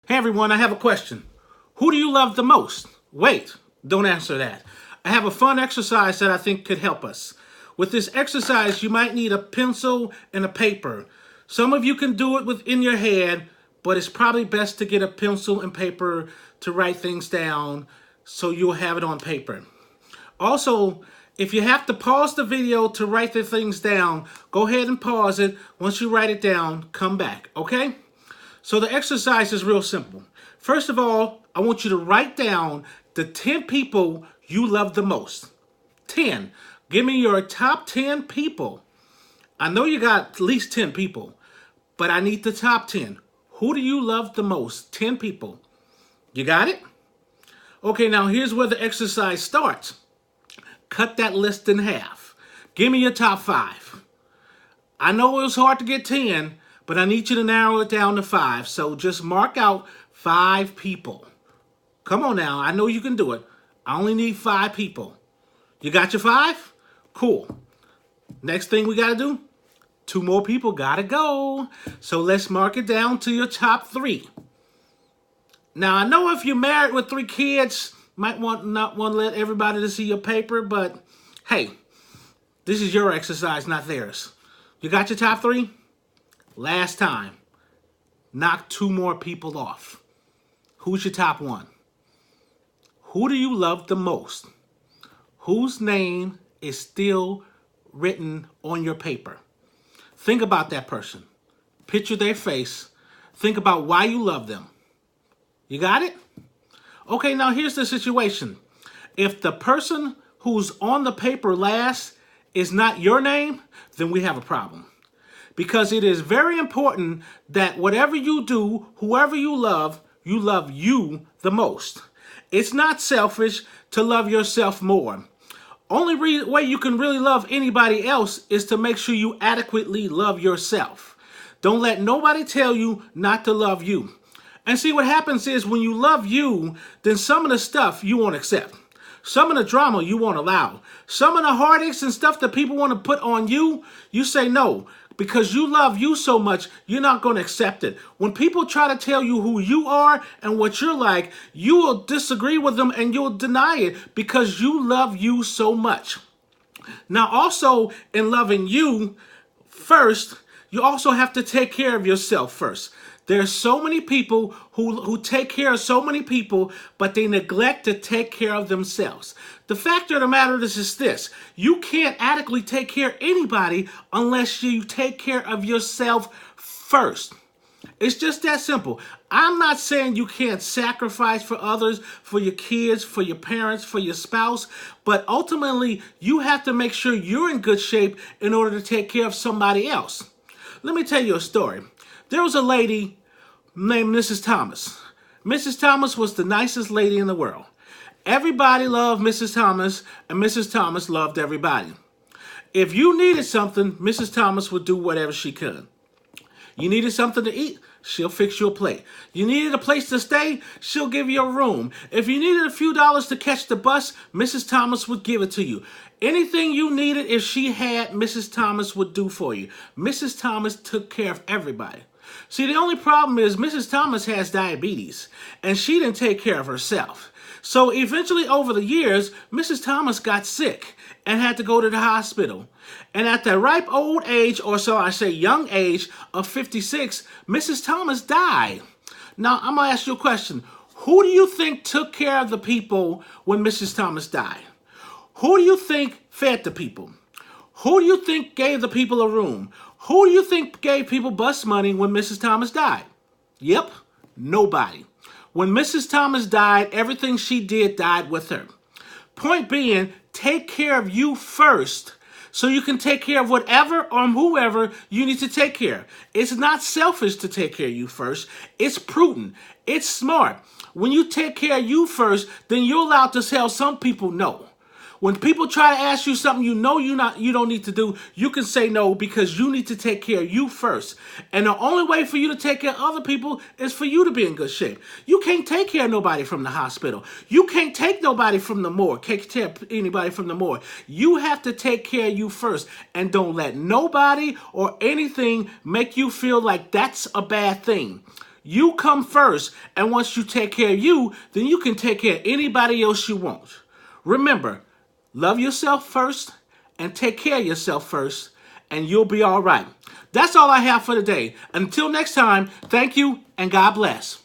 Hey everyone, I have a question. Who do you love the most? Wait, don't answer that. I have a fun exercise that I think could help us. With this exercise, you might need a pencil and a paper. Some of you can do it within your head, but it's probably best to get a pencil and paper to write things down so you'll have it on paper. Also, if you have to pause the video to write the things down, go ahead and pause it. Once you write it down, come back, okay? So the exercise is real simple. First of all, I want you to write down the 10 people you love the most. 10. Give me your top 10 people. I know you got at least 10 people, but I need the top 10. Who do you love the most? 10 people. You got it? Okay, now here's where the exercise starts. Cut that list in half. Give me your top 5. I know it was hard to get 10, but I need you to narrow it down to 5. So just mark out 5 people. Come on now, I know you can do it. I only need 5 people. You got your 5? Cool. Next thing we gotta do, 2 more people gotta go. So let's mark it down to your top 3. Now I know if you're married with 3 kids, might not want to let everybody to see your paper, but hey, this is your exercise, not theirs. You got your top 3? Last time, knock 2 more people off. Who's your top 1? Who do you love the most? Whose name is still written on your paper? Think about that person. Picture their face. Think about why you love them. You got it? Okay, now here's the situation. If the person who's on the paper last is not your name, then we have a problem. Because it is very important that whatever you do, whoever you love you the most. It's not selfish to love yourself more. Only way you can really love anybody else is to make sure you adequately love yourself. Don't let nobody tell you not to love you. And see, what happens is when you love you, then some of the stuff you won't accept. Some of the drama you won't allow. Some of the heartaches and stuff that people want to put on you, you say no. Because you love you so much, you're not going to accept it. When people try to tell you who you are and what you're like, you will disagree with them and you'll deny it because you love you so much. Now also, in loving you first, you also have to take care of yourself first. There's so many people who take care of so many people, but they neglect to take care of themselves. The fact of the matter is this. You can't adequately take care of anybody unless you take care of yourself first. It's just that simple. I'm not saying you can't sacrifice for others, for your kids, for your parents, for your spouse, but ultimately you have to make sure you're in good shape in order to take care of somebody else. Let me tell you a story. There was a lady named Mrs. Thomas. Mrs. Thomas was the nicest lady in the world. Everybody loved Mrs. Thomas, and Mrs. Thomas loved everybody. If you needed something, Mrs. Thomas would do whatever she could. You needed something to eat, she'll fix you a plate. You needed a place to stay, she'll give you a room. If you needed a few dollars to catch the bus, Mrs. Thomas would give it to you. Anything you needed, if she had, Mrs. Thomas would do for you. Mrs. Thomas took care of everybody. See, the only problem is Mrs. Thomas has diabetes, and she didn't take care of herself. So eventually, over the years, Mrs. Thomas got sick and had to go to the hospital. And at the ripe old age, or so I say young age, of 56, Mrs. Thomas died. Now, I'm going to ask you a question. Who do you think took care of the people when Mrs. Thomas died? Who do you think fed the people? Who do you think gave the people a room? Who do you think gave people bus money when Mrs. Thomas died? Yep, nobody. When Mrs. Thomas died, everything she did died with her. Point being, take care of you first so you can take care of whatever or whoever you need to take care of. It's not selfish to take care of you first. It's prudent. It's smart. When you take care of you first, then you're allowed to tell some people no. When people try to ask you something you don't need to do, you can say no because you need to take care of you first. And the only way for you to take care of other people is for you to be in good shape. You can't take care of nobody from the hospital. You can't take nobody from the morgue, take care of anybody from the morgue. You have to take care of you first. And don't let nobody or anything make you feel like that's a bad thing. You come first, and once you take care of you, then you can take care of anybody else you want. Remember, love yourself first and take care of yourself first, and you'll be all right. That's all I have for today. Until next time, thank you and God bless.